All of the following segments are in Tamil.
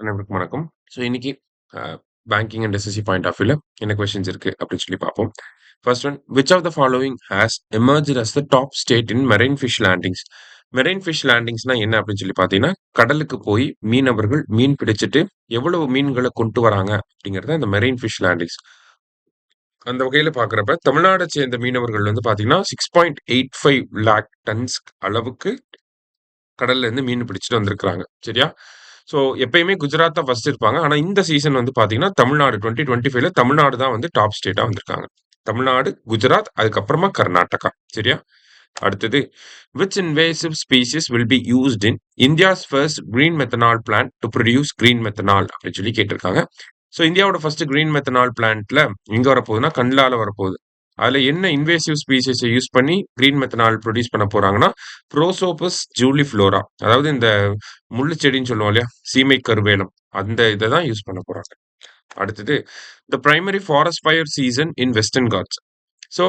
அனைவருக்கும் வணக்கம். ஸோ இன்னைக்கு banking and SSC point of வியூல என்ன கொஸ்டின்ஸ் இருக்கு அப்படின்னு சொல்லி பார்ப்போம். First one, which of the following has emerged as the top state in marine fish landings? Marine fish லேண்டிங்ஸ்னா என்ன அப்படின்னு சொல்லி பார்த்தீங்கன்னா, கடலுக்கு போய் மீனவர்கள் மீன் பிடிச்சிட்டு எவ்வளவு மீன்களை கொண்டு வராங்க அப்படிங்கிறது அந்த மெரைன் ஃபிஷ் லேண்டிங்ஸ். அந்த வகையில பார்க்குறப்ப தமிழ்நாடை சேர்ந்த மீனவர்கள் வந்து பார்த்தீங்கன்னா 6.85 lakh டன்ஸ் அளவுக்கு கடல்ல இருந்து மீன் பிடிச்சிட்டு வந்திருக்கிறாங்க. சரியா? ஸோ எப்பயுமே குஜராத் தான் ஃபர்ஸ்ட் இருப்பாங்க. ஆனா இந்த சீசன் வந்து பார்த்தீங்கன்னா, தமிழ்நாடு 2025ல தமிழ்நாடு தான் வந்து டாப் ஸ்டேட்டா வந்திருக்காங்க. தமிழ்நாடு, குஜராத், அதுக்கப்புறமா கர்நாடகா. சரியா? அடுத்தது, which invasive species will be used in India's first green methanol plant to produce green methanol அப்படின்னு சொல்லி கேட்டிருக்காங்க. ஸோ இந்தியாவோட ஃபர்ஸ்ட் கிரீன் மெத்தனால் பிளான்ட்ல எங்க வரப்போகுதுன்னா கண்ட்லால வரப்போகுது. அதுல என்ன இன்வேசிவ் ஸ்பீசிஸை யூஸ் பண்ணி கிரீன் மெத்தனால் ப்ரொடியூஸ் பண்ண போறாங்கன்னா, ப்ரோசோபஸ் ஜூலிஃப்ளோரா, அதாவது இந்த முள்ளு செடின்னு சொல்லுவோம் இல்லையா, சீமை கருவேலம், அந்த இதை தான் யூஸ் பண்ண போறாங்க. அடுத்தது, the primary forest fire season in Western Ghats. So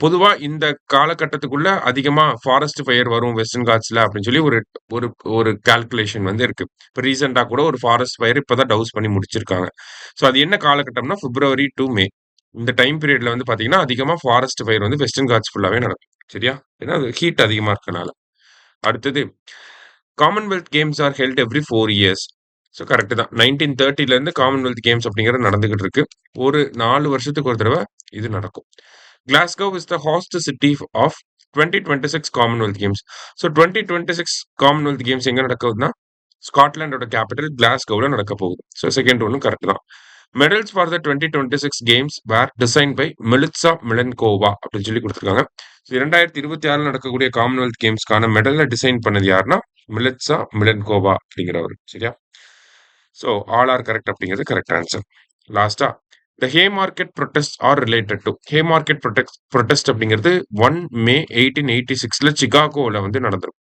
பொதுவா இந்த காலகட்டத்துக்குள்ள அதிகமா ஃபாரஸ்ட் ஃபயர் வரும் வெஸ்டர்ன் காட்ஸ்ல அப்படின்னு சொல்லி ஒரு ஒரு ஒரு கால்குலேஷன் வந்து இருக்கு. இப்போ ரீசெண்டா கூட ஒரு ஃபாரஸ்ட் ஃபயர் இப்பதான் டவுஸ் பண்ணி முடிச்சிருக்காங்க. ஸோ அது என்ன காலகட்டம்னா பிப்ரவரி டு மே. இந்த டைம் பீரியட்ல வந்து பாத்தீங்கன்னா அதிகமா ஃபாரஸ்ட் ஃபயர் வந்து வெஸ்டர்ன் காட்ஸ் ஃபுல்லாவே நடக்கும். சரியா? ஏன்னா அது ஹீட் அதிகமா இருக்கனால. அடுத்தது, Commonwealth games R held every 4 years. So correct தான். 1930ல இருந்து காமன்வெல்த் கேம்ஸ் அப்படிங்கிறது நடந்துகிட்டு இருக்கு. ஒரு 4 வருஷத்துக்கு ஒரு தடவை இது நடக்கும். Glasgow is the host city of 2026 Commonwealth Games. So 2026 Commonwealth Games எங்க நடக்குதுன்னா ஸ்காட்லாண்டோட கேபிட்டல் கிளாஸ்கோவில் நடக்க போகுது. ஸோ செகண்ட் ஒன்றும் கரெக்ட் தான். Medals for the 2026 games were designed by Militsa Milankova அப்படின்னு சொல்லி கொடுத்துருக்காங்க. 2026 நடக்கக்கூடிய காமன்வெல்த் கேம்ஸ்க்கான மெடலை டிசைன் பண்ணது யாருன்னா மிலிட்சா மிலன்கோவா அப்படிங்கிறவர். சரியா? ஸோ ஆல் ஆர் கரெக்ட் அப்படிங்கிறது கரெக்ட் ஆன்சர். லாஸ்டா, the Haymarket protest are related to. Haymarket protest அப்படிங்கிறது 1 May 1886 சிகாகோவில் வந்து நடந்திருக்கும்.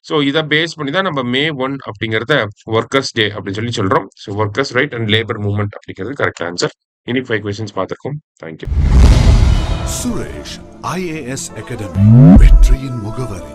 ஸோ இதை பேஸ் பண்ணி தான் நம்ம May 1 அப்படிங்கிறத ஒர்க்கர்ஸ் டே அப்படின்னு சொல்லி சொல்றோம். So workers right and labour movement அப்படிங்கிறது கரெக்ட் ஆன்சர். இனி 5 கொஸ்டின்ஸ் பார்த்துருக்கோம். தேங்க்யூ. சுரேஷ் IAS அகாடமி, வெற்றியின் முகவரி.